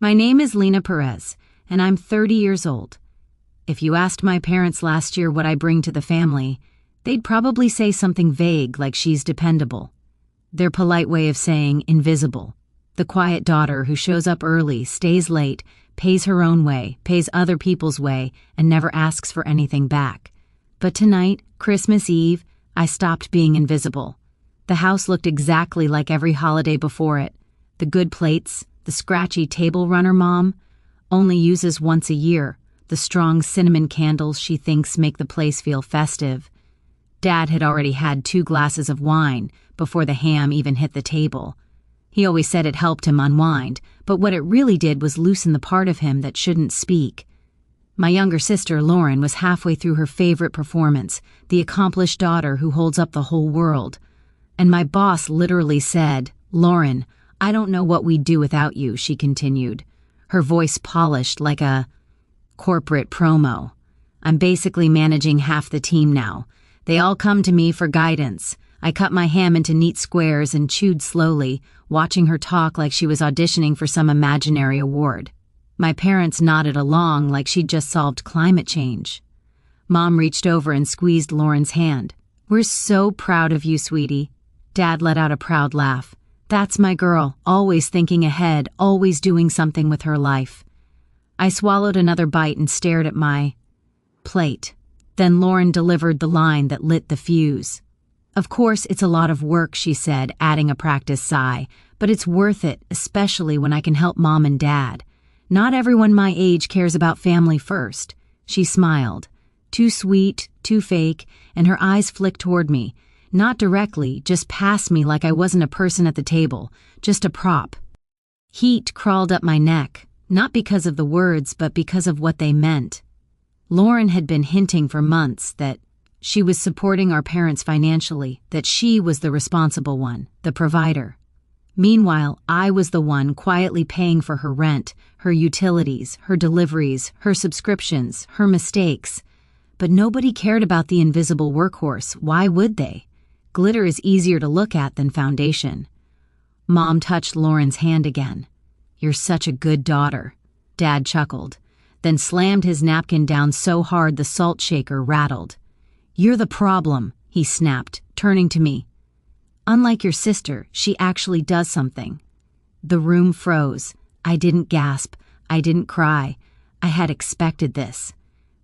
My name is Lena Perez, and I'm 30 years old. If you asked my parents last year what I bring to the family, they'd probably say something vague like she's dependable. Their polite way of saying invisible. The quiet daughter who shows up early, stays late, pays her own way, pays other people's way, and never asks for anything back. But tonight, Christmas Eve, I stopped being invisible. The house looked exactly like every holiday before it. The good plates, the scratchy table runner Mom only uses once a year, the strong cinnamon candles she thinks make the place feel festive. Dad had already had 2 glasses of wine before the ham even hit the table. He always said it helped him unwind, but what it really did was loosen the part of him that shouldn't speak. My younger sister, Lauren, was halfway through her favorite performance, the accomplished daughter who holds up the whole world. And my boss literally said, "Lauren, I don't know what we'd do without you," she continued, her voice polished like a corporate promo. "I'm basically managing half the team now. They all come to me for guidance." I cut my ham into neat squares and chewed slowly, watching her talk like she was auditioning for some imaginary award. My parents nodded along like she'd just solved climate change. Mom reached over and squeezed Lauren's hand. "We're so proud of you, sweetie." Dad let out a proud laugh. "That's my girl, always thinking ahead, always doing something with her life." I swallowed another bite and stared at my plate. Then Lauren delivered the line that lit the fuse. "Of course, it's a lot of work," she said, adding a practiced sigh, "but it's worth it, especially when I can help Mom and Dad. Not everyone my age cares about family first." She smiled. Too sweet, too fake, and her eyes flicked toward me. Not directly, just past me like I wasn't a person at the table, just a prop. Heat crawled up my neck, not because of the words, but because of what they meant. Lauren had been hinting for months that she was supporting our parents financially, that she was the responsible one, the provider. Meanwhile, I was the one quietly paying for her rent, her utilities, her deliveries, her subscriptions, her mistakes. But nobody cared about the invisible workhorse. Why would they? Glitter is easier to look at than foundation. Mom touched Lauren's hand again. "You're such a good daughter." Dad chuckled, then slammed his napkin down so hard the salt shaker rattled. "You're the problem," he snapped, turning to me. "Unlike your sister, she actually does something." The room froze. I didn't gasp. I didn't cry. I had expected this.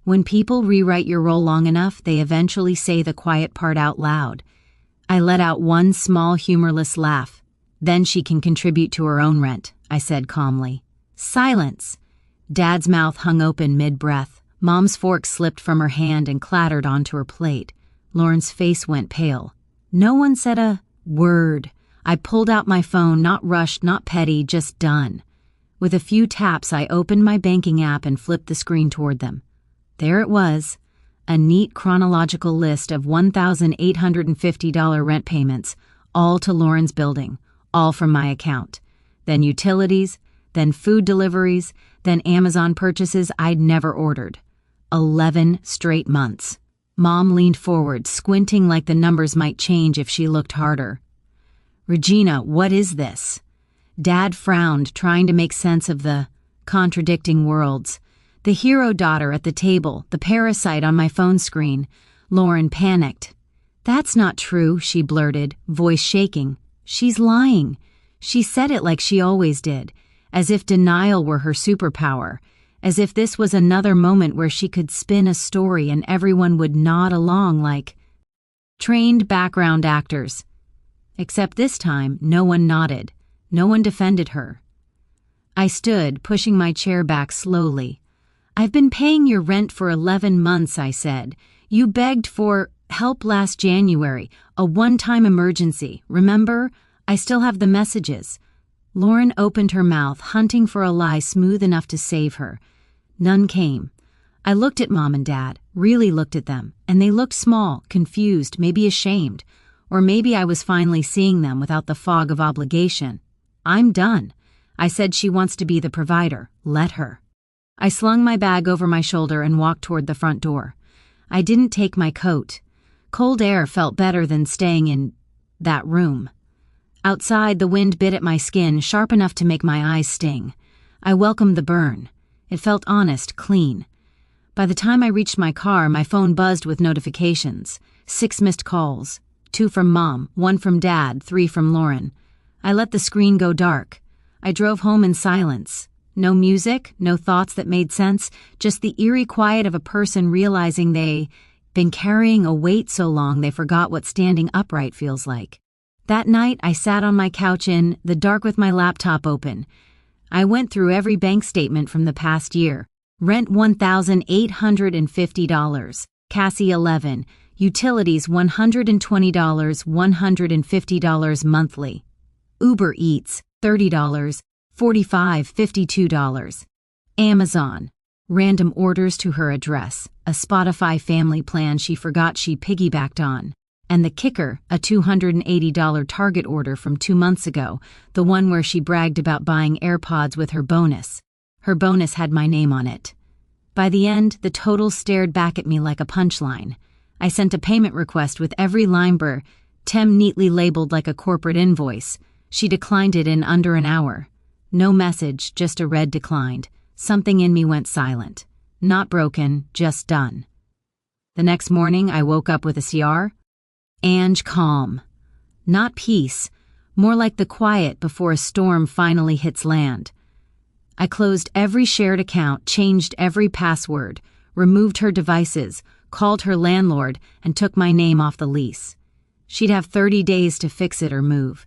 When people rewrite your role long enough, they eventually say the quiet part out loud. I let out one small, humorless laugh. "Then she can contribute to her own rent," I said calmly. "Silence!" Dad's mouth hung open mid-breath. Mom's fork slipped from her hand and clattered onto her plate. Lauren's face went pale. No one said a word. I pulled out my phone, not rushed, not petty, just done. With a few taps, I opened my banking app and flipped the screen toward them. There it was, a neat chronological list of $1,850 rent payments, all to Lauren's building, all from my account. Then utilities, then food deliveries, then Amazon purchases I'd never ordered. 11 straight months. Mom leaned forward, squinting like the numbers might change if she looked harder. "Regina, what is this?" Dad frowned, trying to make sense of the contradicting worlds. The hero daughter at the table, the parasite on my phone screen. Lauren panicked. "That's not true," she blurted, voice shaking. "She's lying." She said it like she always did, as if denial were her superpower, as if this was another moment where she could spin a story and everyone would nod along like trained background actors. Except this time, no one nodded. No one defended her. I stood, pushing my chair back slowly. "I've been paying your rent for 11 months, I said. You begged for help last January, a one-time emergency. Remember? I still have the messages." Lauren opened her mouth, hunting for a lie smooth enough to save her. None came. I looked at Mom and Dad, really looked at them, and they looked small, confused, maybe ashamed. Or maybe I was finally seeing them without the fog of obligation. "I'm done." I said she wants to be the provider. Let her. I slung my bag over my shoulder and walked toward the front door. I didn't take my coat. Cold air felt better than staying in that room. Outside, the wind bit at my skin, sharp enough to make my eyes sting. I welcomed the burn. It felt honest, clean. By the time I reached my car, my phone buzzed with notifications. 6 missed calls. 2 from Mom, 1 from Dad, 3 from Lauren. I let the screen go dark. I drove home in silence. No music, no thoughts that made sense, just the eerie quiet of a person realizing they've been carrying a weight so long they forgot what standing upright feels like. That night, I sat on my couch in the dark with my laptop open. I went through every bank statement from the past year. Rent $1,850, Cassie $11, utilities $120, $150 monthly. Uber Eats $30, $45, $52. Amazon, random orders to her address, a Spotify family plan she forgot she piggybacked on. And the kicker, a $280 Target order from 2 months ago, the one where she bragged about buying AirPods with her bonus. Her bonus had my name on it. By the end, the total stared back at me like a punchline. I sent a payment request with every line Tem neatly labeled like a corporate invoice. She declined it in under an hour. No message, just a red declined. Something in me went silent. Not broken, just done. The next morning, I woke up with a CR. And calm. Not peace, more like the quiet before a storm finally hits land. I closed every shared account, changed every password, removed her devices, called her landlord, and took my name off the lease. She'd have 30 days to fix it or move.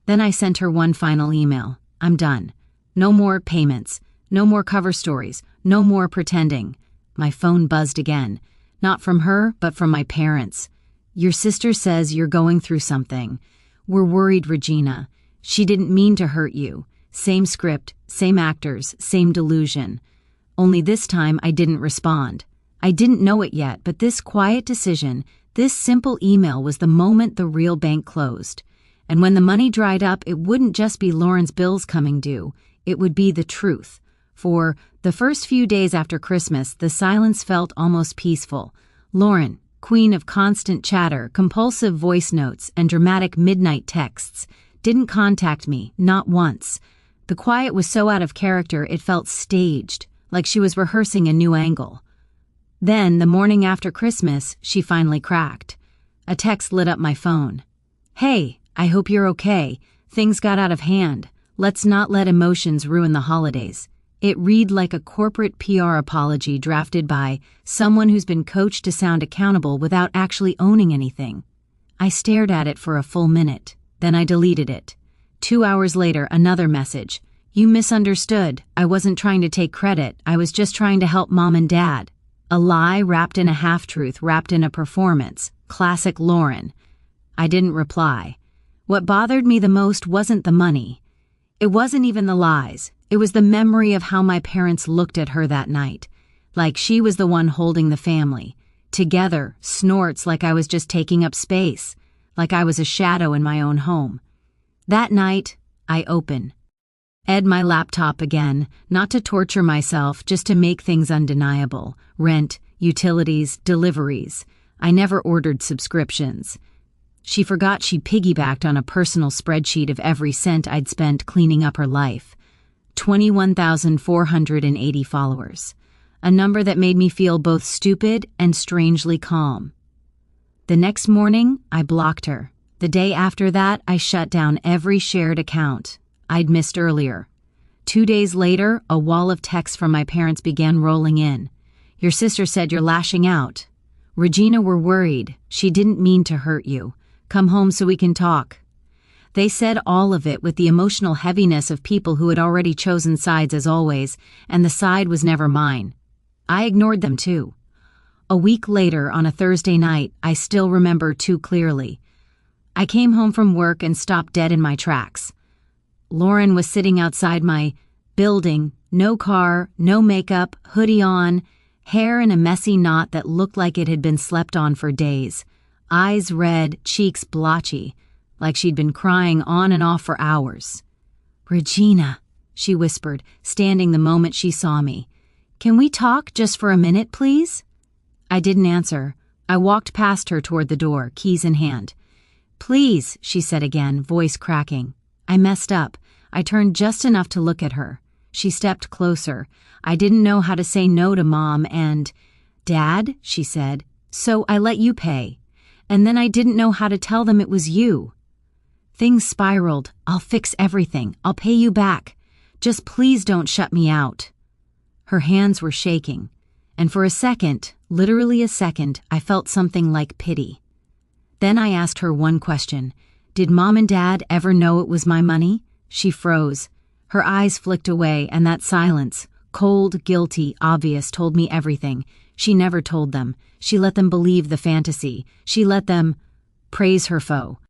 Then I sent her one final email. I'm done. No more payments. No more cover stories. No more pretending. My phone buzzed again. Not from her, but from my parents. Your sister says you're going through something. We're worried, Regina. She didn't mean to hurt you. Same script, same actors, same delusion. Only this time I didn't respond. I didn't know it yet, but this quiet decision, this simple email was the moment the real bank closed. And when the money dried up, it wouldn't just be Lauren's bills coming due. It would be the truth. For the first few days after Christmas, the silence felt almost peaceful. Lauren, queen of constant chatter, compulsive voice notes, and dramatic midnight texts, didn't contact me, not once. The quiet was so out of character it felt staged, like she was rehearsing a new angle. Then, the morning after Christmas, she finally cracked. A text lit up my phone. Hey, I hope you're okay. Things got out of hand. Let's not let emotions ruin the holidays. It read like a corporate PR apology drafted by someone who's been coached to sound accountable without actually owning anything. I stared at it for a full minute, then I deleted it. 2 hours later, another message. You misunderstood. I wasn't trying to take credit. I was just trying to help Mom and Dad. A lie wrapped in a half-truth, wrapped in a performance. Classic Lauren. I didn't reply. What bothered me the most wasn't the money. It wasn't even the lies. It was the memory of how my parents looked at her that night. Like she was the one holding the family. Together, snorts like I was just taking up space. Like I was a shadow in my own home. That night, I open. Ed my laptop again, not to torture myself, just to make things undeniable. Rent, utilities, deliveries. I never ordered subscriptions. She forgot she piggybacked on a personal spreadsheet of every cent I'd spent cleaning up her life. 21,480 followers. A number that made me feel both stupid and strangely calm. The next morning, I blocked her. The day after that, I shut down every shared account I'd missed earlier. 2 days later, a wall of texts from my parents began rolling in. Your sister said you're lashing out. Regina, we're worried. She didn't mean to hurt you. Come home so we can talk. They said all of it with the emotional heaviness of people who had already chosen sides as always, and the side was never mine. I ignored them too. A week later, on a Thursday night, I still remember too clearly. I came home from work and stopped dead in my tracks. Lauren was sitting outside my building, no car, no makeup, hoodie on, hair in a messy knot that looked like it had been slept on for days, eyes red, cheeks blotchy, like she'd been crying on and off for hours. Regina, she whispered, standing the moment she saw me. Can we talk just for a minute, please? I didn't answer. I walked past her toward the door, keys in hand. Please, she said again, voice cracking. I messed up. I turned just enough to look at her. She stepped closer. I didn't know how to say no to Mom and, "Dad," she said, "so I let you pay. And then I didn't know how to tell them it was you." Things spiraled. "I'll fix everything. I'll pay you back. Just please don't shut me out." Her hands were shaking, and for a second, literally a second, I felt something like pity. Then I asked her one question. "Did Mom and Dad ever know it was my money?" She froze. Her eyes flicked away, and that silence, cold, guilty, obvious, told me everything. She never told them. She let them believe the fantasy. She let them praise her foe.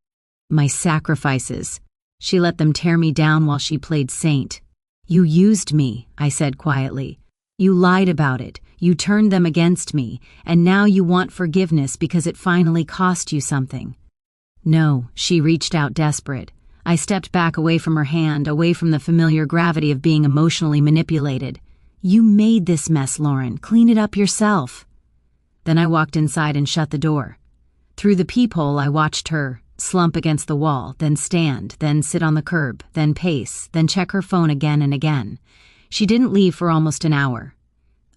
My sacrifices. She let them tear me down while she played saint. "You used me," I said quietly. "You lied about it. You turned them against me, and now you want forgiveness because it finally cost you something." "No," she reached out desperate. I stepped back away from her hand, away from the familiar gravity of being emotionally manipulated. "You made this mess, Lauren. Clean it up yourself." Then I walked inside and shut the door. Through the peephole, I watched her slump against the wall, then stand, then sit on the curb, then pace, then check her phone again and again. She didn't leave for almost an hour.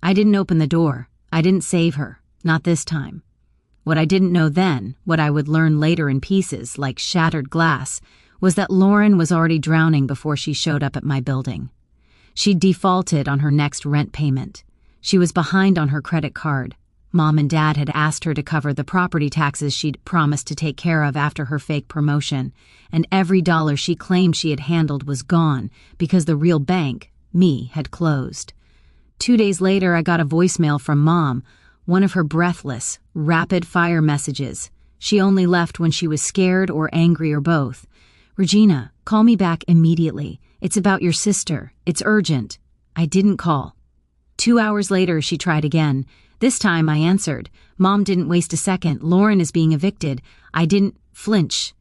I didn't open the door. I didn't save her. Not this time. What I didn't know then, what I would learn later in pieces, like shattered glass, was that Lauren was already drowning before she showed up at my building. She'd defaulted on her next rent payment. She was behind on her credit card. Mom and Dad had asked her to cover the property taxes she'd promised to take care of after her fake promotion, and every dollar she claimed she had handled was gone because the real bank, me, had closed. 2 days later, I got a voicemail from Mom, one of her breathless, rapid-fire messages. She only left when she was scared or angry or both. "Regina, call me back immediately. It's about your sister. It's urgent." I didn't call. 2 hours later, she tried again. This time, I answered. "Mom didn't waste a second. Lauren is being evicted." I didn't flinch.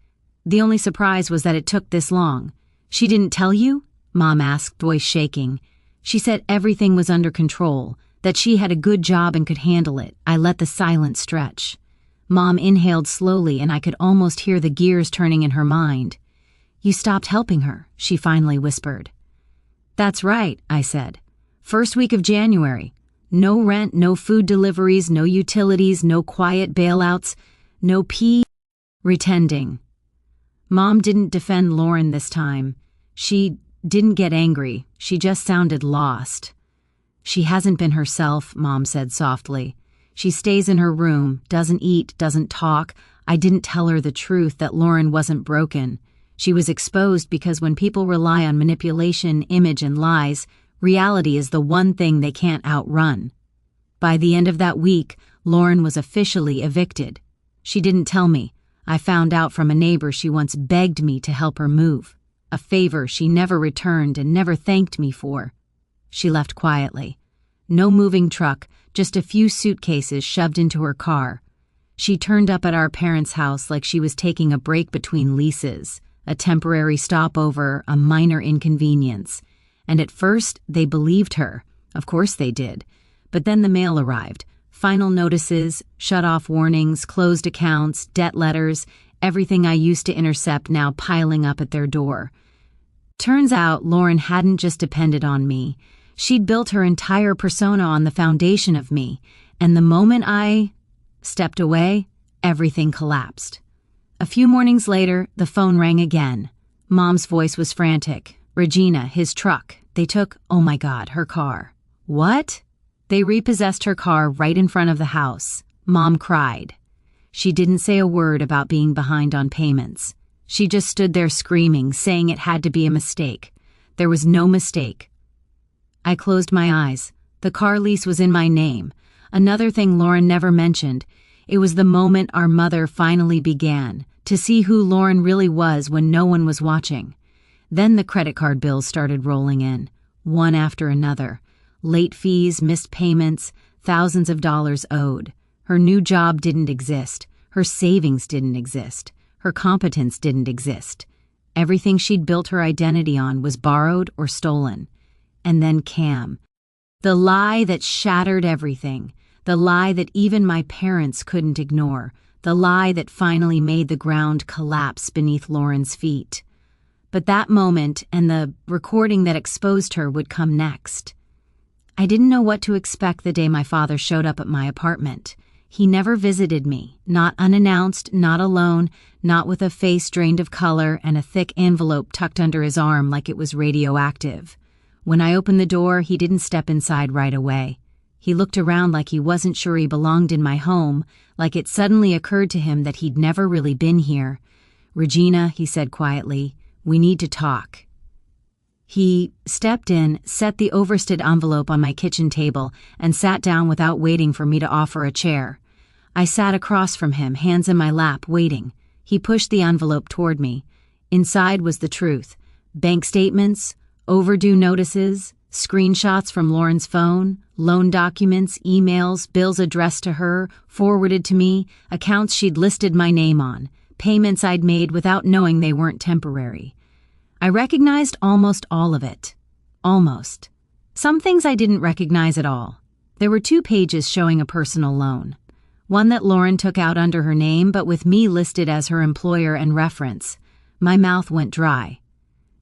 The only surprise was that it took this long. "She didn't tell you?" Mom asked, voice shaking. "She said everything was under control, that she had a good job and could handle it." I let the silence stretch. Mom inhaled slowly, and I could almost hear the gears turning in her mind. "You stopped helping her," she finally whispered. "That's right," I said. "First week of January. No rent, no food deliveries, no utilities, no quiet bailouts, no pretending." Mom didn't defend Lauren this time. She didn't get angry. She just sounded lost. "She hasn't been herself," Mom said softly. "She stays in her room, doesn't eat, doesn't talk." I didn't tell her the truth, that Lauren wasn't broken. She was exposed because when people rely on manipulation, image, and lies, reality is the one thing they can't outrun. By the end of that week, Lauren was officially evicted. She didn't tell me. I found out from a neighbor she once begged me to help her move, a favor she never returned and never thanked me for. She left quietly. No moving truck, just a few suitcases shoved into her car. She turned up at our parents' house like she was taking a break between leases, a temporary stopover, a minor inconvenience. And at first, they believed her. Of course they did. But then the mail arrived. Final notices, shut-off warnings, closed accounts, debt letters, everything I used to intercept now piling up at their door. Turns out Lauren hadn't just depended on me. She'd built her entire persona on the foundation of me. And the moment I stepped away, everything collapsed. A few mornings later, the phone rang again. Mom's voice was frantic. "Regina, his truck. They took, oh my God, her car." "What?" "They repossessed her car right in front of the house." Mom cried. She didn't say a word about being behind on payments. She just stood there screaming, saying it had to be a mistake. There was no mistake. I closed my eyes. The car lease was in my name. Another thing Lauren never mentioned. It was the moment our mother finally began to see who Lauren really was when no one was watching. Then the credit card bills started rolling in, one after another. Late fees, missed payments, thousands of dollars owed. Her new job didn't exist. Her savings didn't exist. Her competence didn't exist. Everything she'd built her identity on was borrowed or stolen. And then Cam. The lie that shattered everything. The lie that even my parents couldn't ignore. The lie that finally made the ground collapse beneath Lauren's feet. But that moment and the recording that exposed her would come next. I didn't know what to expect the day my father showed up at my apartment. He never visited me, not unannounced, not alone, not with a face drained of color and a thick envelope tucked under his arm like it was radioactive. When I opened the door, he didn't step inside right away. He looked around like he wasn't sure he belonged in my home, like it suddenly occurred to him that he'd never really been here. "Regina," he said quietly, "we need to talk." He stepped in, set the overstuffed envelope on my kitchen table, and sat down without waiting for me to offer a chair. I sat across from him, hands in my lap, waiting. He pushed the envelope toward me. Inside was the truth. Bank statements, overdue notices, screenshots from Lauren's phone, loan documents, emails, bills addressed to her, forwarded to me, accounts she'd listed my name on, payments I'd made without knowing they weren't temporary. I recognized almost all of it. Almost. Some things I didn't recognize at all. There were 2 pages showing a personal loan. One that Lauren took out under her name, but with me listed as her employer and reference. My mouth went dry.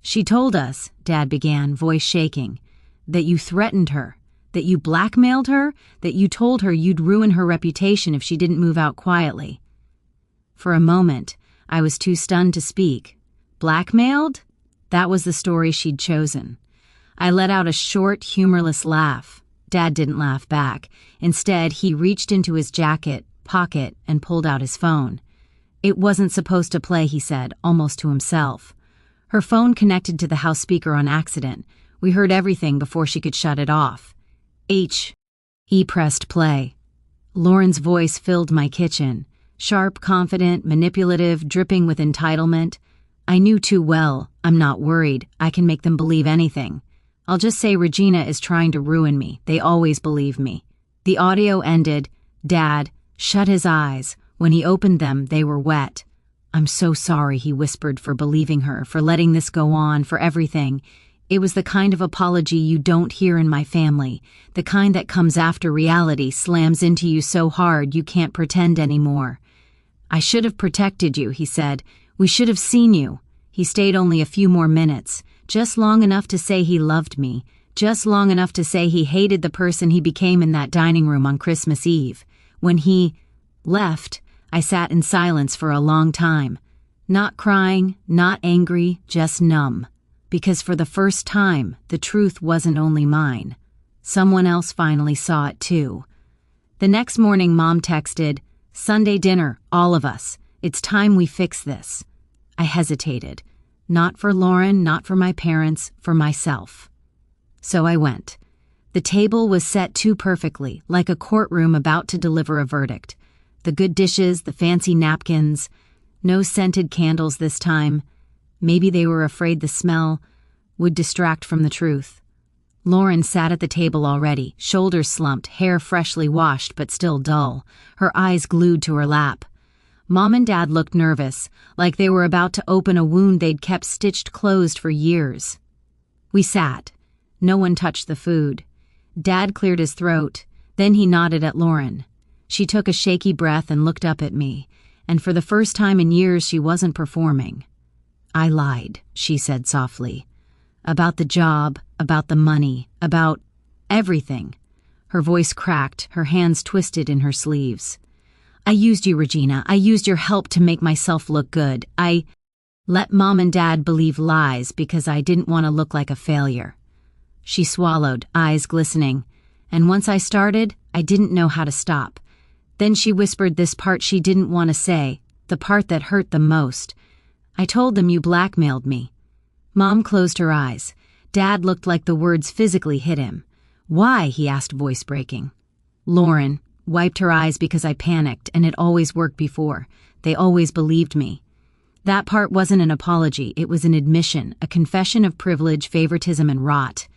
"She told us," Dad began, voice shaking, "that you threatened her, that you blackmailed her, that you told her you'd ruin her reputation if she didn't move out quietly." For a moment, I was too stunned to speak. Blackmailed? That was the story she'd chosen. I let out a short, humorless laugh. Dad didn't laugh back. Instead, he reached into his jacket pocket and pulled out his phone. "It wasn't supposed to play," he said, almost to himself. Her phone connected to the house speaker on accident. We heard everything before she could shut it off. He pressed play. Lauren's voice filled my kitchen. Sharp, confident, manipulative, dripping with entitlement. I knew too well. I'm not worried. I can make them believe anything. I'll just say Regina is trying to ruin me. They always believe me. The audio ended. Dad shut his eyes. When he opened them, they were wet. "I'm so sorry," he whispered, "for believing her, for letting this go on, for everything. It was the kind of apology you don't hear in my family, the kind that comes after reality slams into you so hard you can't pretend anymore. I should have protected you," he said. "We should have seen you." He stayed only a few more minutes, just long enough to say he loved me, just long enough to say he hated the person he became in that dining room on Christmas Eve. When he left, I sat in silence for a long time. Not crying, not angry, just numb. Because for the first time, the truth wasn't only mine. Someone else finally saw it too. The next morning, Mom texted, "Sunday dinner, all of us. It's time we fix this." I hesitated. Not for Lauren, not for my parents, for myself. So I went. The table was set too perfectly, like a courtroom about to deliver a verdict. The good dishes, the fancy napkins. No scented candles this time. Maybe they were afraid the smell would distract from the truth. Lauren sat at the table already, shoulders slumped, hair freshly washed but still dull, her eyes glued to her lap. Mom and Dad looked nervous, like they were about to open a wound they'd kept stitched closed for years. We sat. No one touched the food. Dad cleared his throat. Then he nodded at Lauren. She took a shaky breath and looked up at me, and for the first time in years she wasn't performing. "I lied," she said softly. "About the job, about the money, about everything." Her voice cracked, her hands twisted in her sleeves. "I used you, Regina. I used your help to make myself look good. I let Mom and Dad believe lies because I didn't want to look like a failure." She swallowed, eyes glistening. And once I started, I didn't know how to stop. Then she whispered this part she didn't want to say, the part that hurt the most. "I told them you blackmailed me." Mom closed her eyes. Dad looked like the words physically hit him. "Why?" he asked, voice breaking. Lauren wiped her eyes because I panicked, and it always worked before. They always believed me. That part wasn't an apology, it was an admission, a confession of privilege, favoritism, and rot.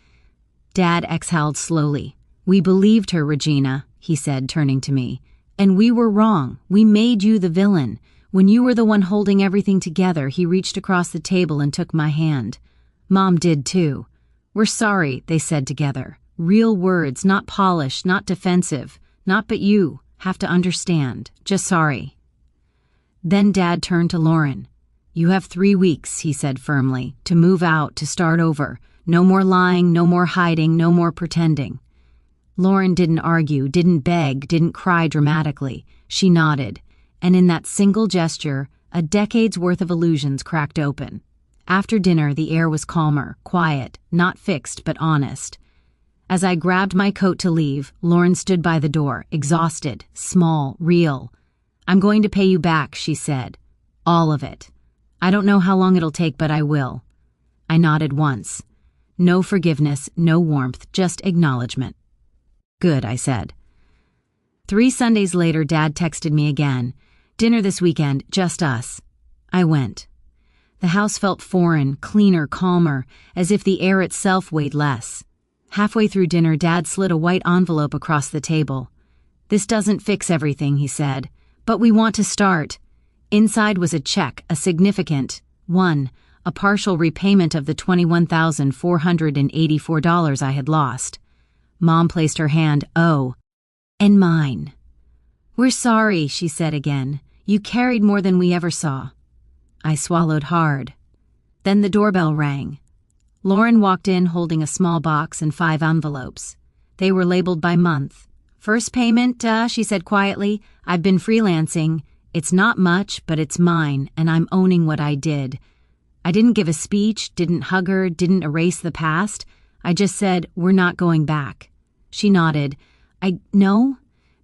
Dad exhaled slowly. "We believed her, Regina," he said, turning to me. "And we were wrong. We made you the villain. When you were the one holding everything together," he reached across the table and took my hand. Mom did too. "We're sorry," they said together. Real words, not polished, not defensive. Not but you have to understand. Just sorry. Then Dad turned to Lauren. "You have 3 weeks," he said firmly, "to move out, to start over. No more lying, no more hiding, no more pretending." Lauren didn't argue, didn't beg, didn't cry dramatically. She nodded, and in that single gesture, a decade's worth of illusions cracked open. After dinner, the air was calmer, quiet, not fixed but honest. As I grabbed my coat to leave, Lauren stood by the door, exhausted, small, real. "I'm going to pay you back," she said. "All of it. I don't know how long it'll take, but I will." I nodded once. No forgiveness, no warmth, just acknowledgement. "Good," I said. 3 Sundays later, Dad texted me again. "Dinner this weekend, just us." I went. The house felt foreign, cleaner, calmer, as if the air itself weighed less. Halfway through dinner, Dad slid a white envelope across the table. "This doesn't fix everything," he said, "but we want to start." Inside was a check, a significant one, a partial repayment of the $21,484 I had lost. Mom placed her hand, and mine. "We're sorry," she said again. "You carried more than we ever saw." I swallowed hard. Then the doorbell rang. Lauren walked in holding a small box and 5 envelopes. They were labeled by month. "First payment," she said quietly. "I've been freelancing. It's not much, but it's mine, and I'm owning what I did." I didn't give a speech, didn't hug her, didn't erase the past. I just said, "We're not going back." She nodded. "No.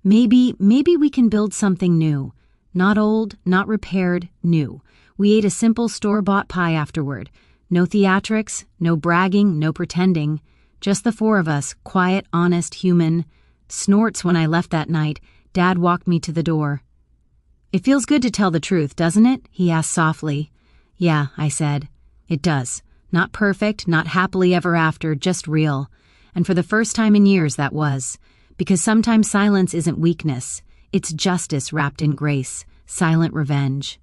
Maybe we can build something new. Not old, not repaired, new." We ate a simple store-bought pie afterward. No theatrics, no bragging, no pretending. Just the 4 of us, quiet, honest, human. Snorts when I left that night. Dad walked me to the door. "It feels good to tell the truth, doesn't it?" he asked softly. "Yeah," I said. "It does. Not perfect, not happily ever after, just real. And for the first time in years, that was. Because sometimes silence isn't weakness. It's justice wrapped in grace, silent revenge."